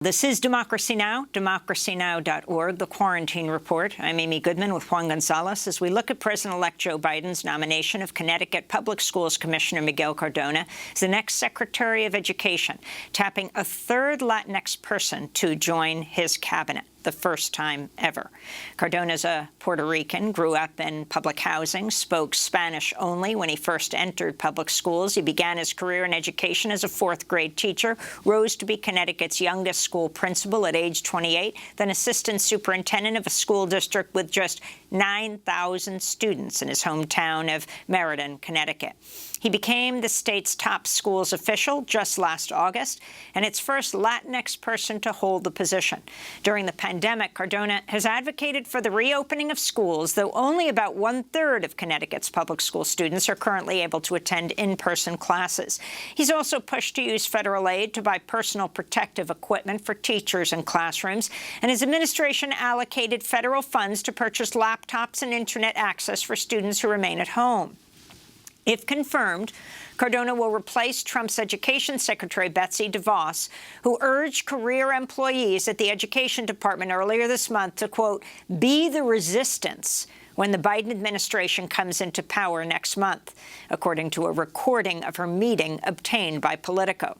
This is Democracy Now!, democracynow.org, the Quarantine Report. I'm Amy Goodman with Juan Gonzalez as we look at President-elect Joe Biden's nomination of Connecticut Public Schools Commissioner Miguel Cardona as the next Secretary of Education, tapping a third Latinx person to join his cabinet. The first time ever. Cardona's a Puerto Rican, grew up in public housing, spoke Spanish only when he first entered public schools. He began his career in education as a fourth-grade teacher, rose to be Connecticut's youngest school principal at age 28, then assistant superintendent of a school district with just 9,000 students in his hometown of Meriden, Connecticut. He became the state's top schools official just last August, and its first Latinx person to hold the position. During the pandemic, Cardona has advocated for the reopening of schools, though only about one-third of Connecticut's public school students are currently able to attend in-person classes. He's also pushed to use federal aid to buy personal protective equipment for teachers and classrooms, and his administration allocated federal funds to purchase laptops and internet access for students who remain at home. If confirmed, Cardona will replace Trump's Education Secretary Betsy DeVos, who urged career employees at the Education Department earlier this month to, quote, be the resistance when the Biden administration comes into power next month, according to a recording of her meeting obtained by Politico.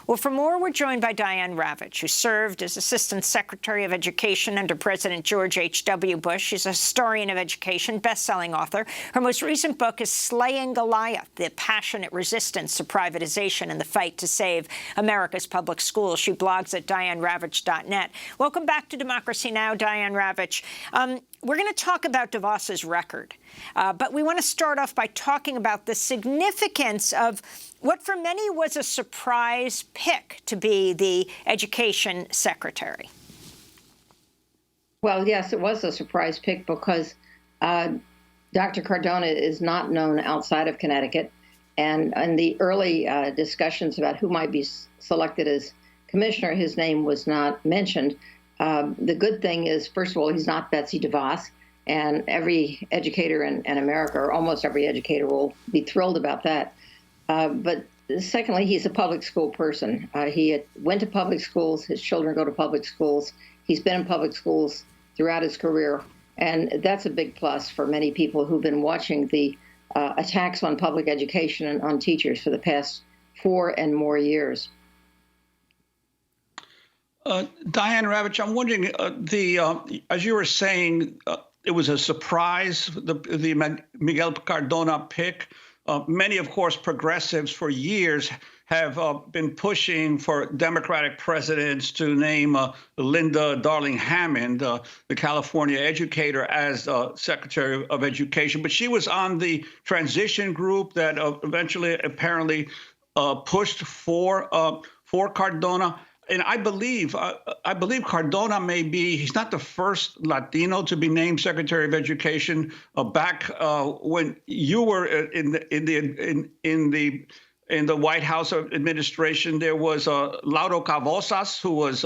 Well, for more, we're joined by Diane Ravitch, who served as Assistant Secretary of Education under President George H.W. Bush. She's a historian of education, best-selling author. Her most recent book is Slaying Goliath, the passionate resistance to privatization and the fight to save America's public schools. She blogs at DianeRavitch.net. Welcome back to Democracy Now!, Diane Ravitch. We're going to talk about DeVos's record, but we want to start off by talking about the significance of what for many was a surprise pick to be the education secretary. Well, yes, it was a surprise pick because Dr. Cardona is not known outside of Connecticut. And in the early discussions about who might be selected as commissioner, his name was not mentioned. The good thing is, first of all, he's not Betsy DeVos, and every educator in America, or almost every educator, will be thrilled about that. But secondly, he's a public school person. He went to public schools. His children go to public schools. He's been in public schools throughout his career, and that's a big plus for many people who've been watching the attacks on public education and on teachers for the past 4 and more years. Diane Ravitch, I'm wondering, as you were saying, it was a surprise, the Miguel Cardona pick. Many, of course, progressives for years have been pushing for Democratic presidents to name Linda Darling-Hammond, the California educator, as Secretary of Education. But she was on the transition group that eventually apparently pushed for Cardona. And I believe Cardona he's not the first Latino to be named Secretary of Education. Back when you were in the White House administration, there was Lauro Cavazos, who was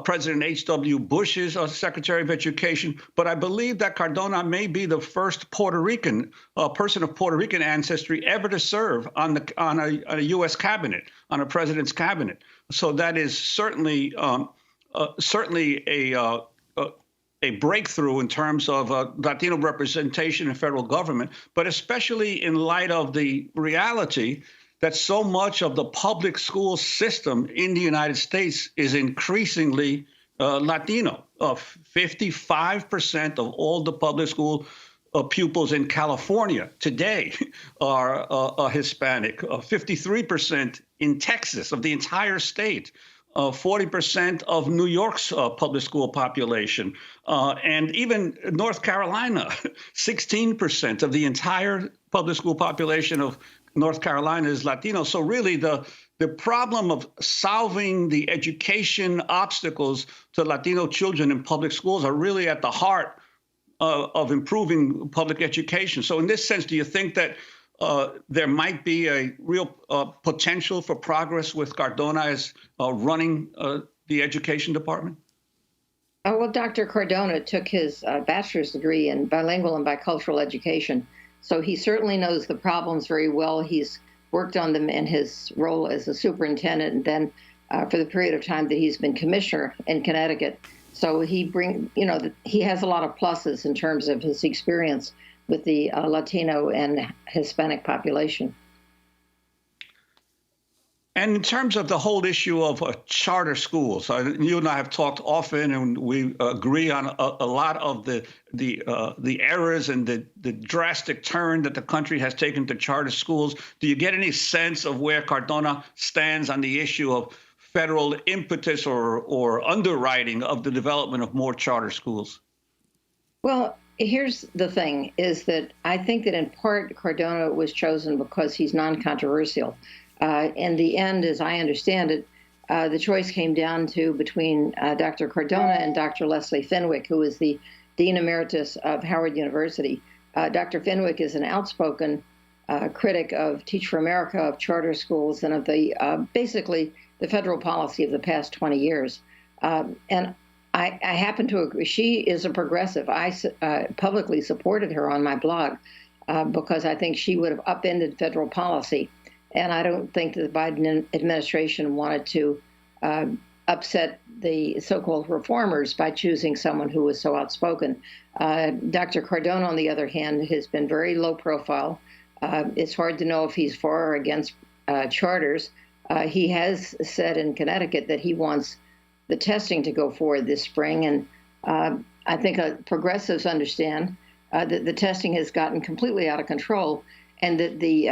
President H.W. Bush's Secretary of Education. But I believe that Cardona may be the first Puerto Rican person of Puerto Rican ancestry ever to serve on a U.S. cabinet, on a president's cabinet. So that is certainly a breakthrough in terms of Latino representation in federal government, but especially in light of the reality that so much of the public school system in the United States is increasingly Latino. 55% of all the public school pupils in California today are Hispanic, 53% in Texas of the entire state, 40% of New York's public school population, and even North Carolina, 16% of the entire public school population of North Carolina is Latino. So really the problem of solving the education obstacles to Latino children in public schools are really at the heart of improving public education. So in this sense, do you think that there might be a real potential for progress with Cardona as running the education department? Well, Dr. Cardona took his bachelor's degree in bilingual and bicultural education, so he certainly knows the problems very well. He's worked on them in his role as a superintendent and then for the period of time that he's been commissioner in Connecticut. So he has a lot of pluses in terms of his experience with the Latino and Hispanic population. And in terms of the whole issue of charter schools, you and I have talked often, and we agree on a lot of the errors and the drastic turn that the country has taken to charter schools. Do you get any sense of where Cardona stands on the issue of federal impetus or underwriting of the development of more charter schools? Well, here's the thing, is that I think that in part Cardona was chosen because he's non-controversial. In the end, as I understand it, the choice came down to between Dr. Cardona and Dr. Leslie Fenwick, who is the Dean Emeritus of Howard University. Dr. Fenwick is an outspoken critic of Teach for America, of charter schools, and of the basically the federal policy of the past 20 years. And I happen to agree. She is a progressive. I publicly supported her on my blog because I think she would have upended federal policy. And I don't think that the Biden administration wanted to upset the so-called reformers by choosing someone who was so outspoken. Dr. Cardona, on the other hand, has been very low profile. It's hard to know if he's for or against charters. He has said in Connecticut that he wants the testing to go forward this spring. And I think progressives understand that the testing has gotten completely out of control, and that the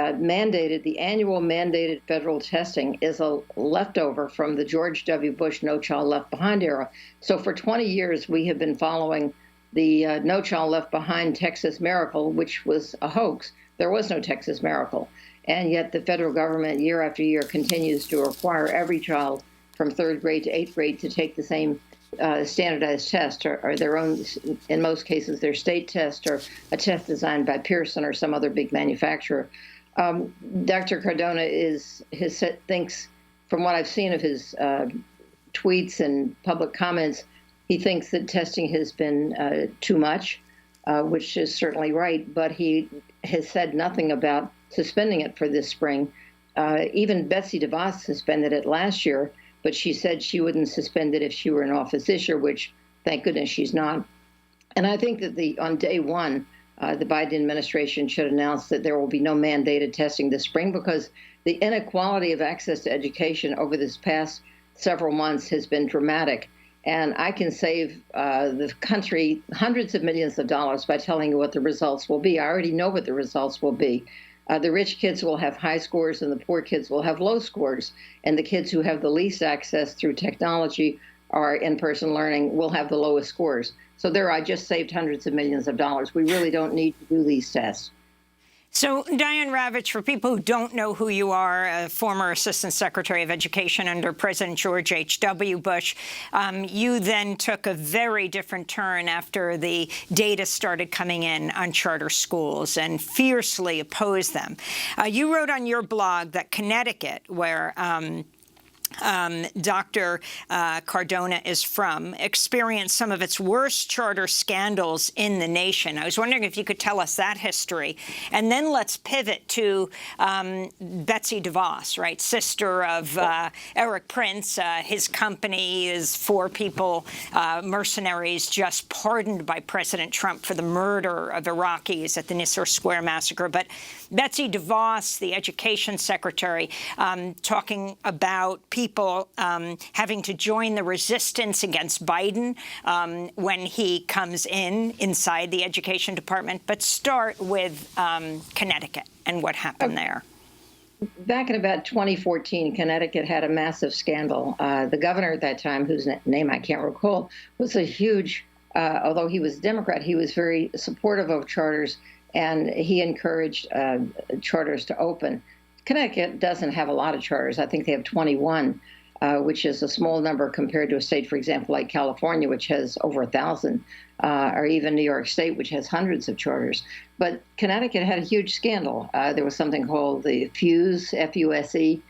annual mandated federal testing is a leftover from the George W. Bush No Child Left Behind era. So for 20 years, we have been following the No Child Left Behind Texas Miracle, which was a hoax. There was no Texas Miracle. And yet the federal government year after year continues to require every child from 3rd grade to 8th grade to take the same standardized test, or their own, in most cases, their state test, or a test designed by Pearson or some other big manufacturer. Dr. Cardona thinks, from what I've seen of his tweets and public comments, he thinks that testing has been too much, which is certainly right, but he has said nothing about suspending it for this spring. Even Betsy DeVos suspended it last year, but she said she wouldn't suspend it if she were in office this year, which, thank goodness, she's not. And I think that on day one, the Biden administration should announce that there will be no mandated testing this spring, because the inequality of access to education over this past several months has been dramatic. And I can save the country hundreds of millions of dollars by telling you what the results will be. I already know what the results will be. The rich kids will have high scores and the poor kids will have low scores. And the kids who have the least access through technology or in-person learning will have the lowest scores. So there, I just saved hundreds of millions of dollars. We really don't need to do these tests. So, Diane Ravitch, for people who don't know who you are, a former Assistant Secretary of Education under President George H.W. Bush, you then took a very different turn after the data started coming in on charter schools and fiercely opposed them. You wrote on your blog that Connecticut, where Dr. Cardona is from, experienced some of its worst charter scandals in the nation. I was wondering if you could tell us that history. And then let's pivot to Betsy DeVos, right, sister of Eric Prince. His company is 4 people, mercenaries, just pardoned by President Trump for the murder of Iraqis at the Nisour Square massacre. But Betsy DeVos, the Education Secretary, talking about people having to join the resistance against Biden when he comes inside the Education Department. But start with Connecticut and what happened there. Back in about 2014, Connecticut had a massive scandal. The governor at that time, whose name I can't recall, was a huge, although he was a Democrat, he was very supportive of charters, and he encouraged charters to open. Connecticut doesn't have a lot of charters. I think they have 21, which is a small number compared to a state, for example, like California, which has over 1,000, or even New York State, which has hundreds of charters. But Connecticut had a huge scandal. There was something called the FUSE, F-U-S-E,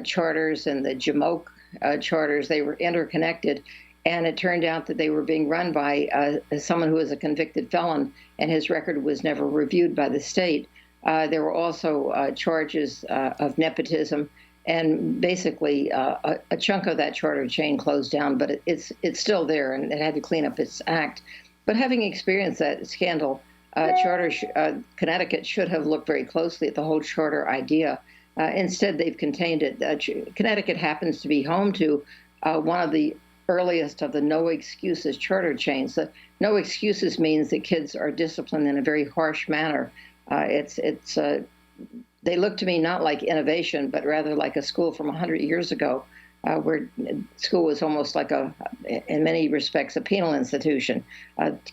charters, and the JMOC charters. They were interconnected. And it turned out that they were being run by someone who was a convicted felon, and his record was never reviewed by the state. There were also charges of nepotism, and basically a chunk of that charter chain closed down, but it's still there, and it had to clean up its act. But having experienced that scandal, Connecticut should have looked very closely at the whole charter idea. Instead, they've contained it. Connecticut happens to be home to one of the earliest of the no excuses charter chains. The no excuses means that kids are disciplined in a very harsh manner. They look to me not like innovation, but rather like a school from 100 years ago, where school was almost like in many respects, a penal institution.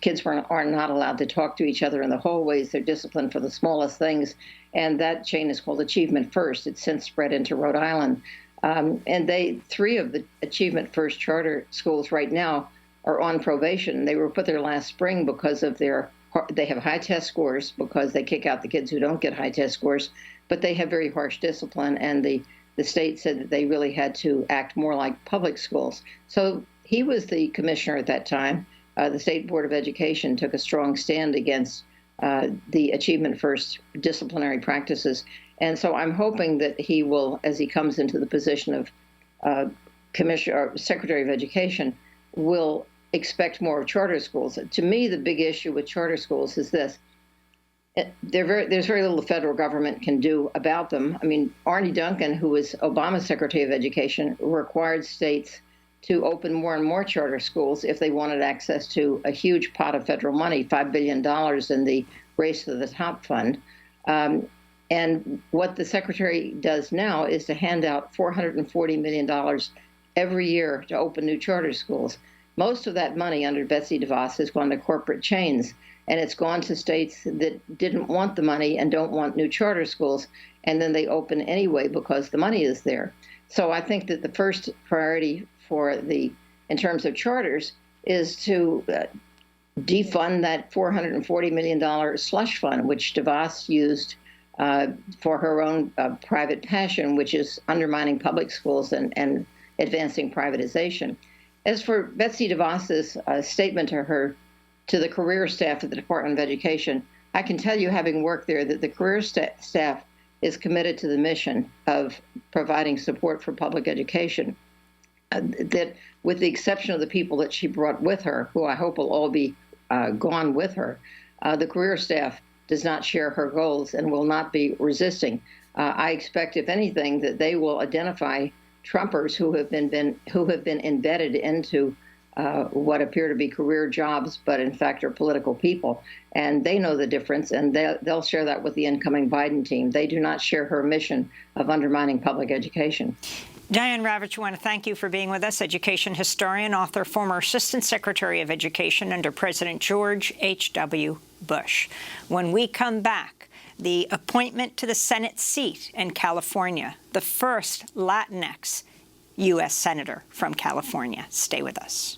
Kids are not allowed to talk to each other in the hallways. They're disciplined for the smallest things. And that chain is called Achievement First. It's since spread into Rhode Island. And 3 of the Achievement First charter schools right now are on probation. They were put there last spring because of they have high test scores, because they kick out the kids who don't get high test scores, but they have very harsh discipline, and the state said that they really had to act more like public schools. So he was the commissioner at that time. The State Board of Education took a strong stand against the Achievement First disciplinary practices. And so I'm hoping that he will, as he comes into the position of Secretary of Education, will expect more of charter schools. To me, the big issue with charter schools is this. There's very little the federal government can do about them. I mean, Arne Duncan, who was Obama's Secretary of Education, required states to open more and more charter schools if they wanted access to a huge pot of federal money, $5 billion in the Race to the Top fund. And what the secretary does now is to hand out $440 million every year to open new charter schools. Most of that money under Betsy DeVos has gone to corporate chains, and it's gone to states that didn't want the money and don't want new charter schools, and then they open anyway because the money is there. So I think that the first priority in terms of charters is to defund that $440 million slush fund, which DeVos used for her own private passion, which is undermining public schools and advancing privatization. As for Betsy DeVos's statement to the career staff at the Department of Education, I can tell you, having worked there, that the career staff is committed to the mission of providing support for public education. That, with the exception of the people that she brought with her, who I hope will all be gone with her, the career staff does not share her goals and will not be resisting. I expect, if anything, that they will identify Trumpers who have been embedded into what appear to be career jobs, but in fact are political people. And they know the difference, and they'll share that with the incoming Biden team. They do not share her mission of undermining public education. Diane Ravitch, I want to thank you for being with us, education historian, author, former Assistant Secretary of Education under President George H.W. Bush. When we come back, the appointment to the Senate seat in California, the first Latinx U.S. Senator from California. Stay with us.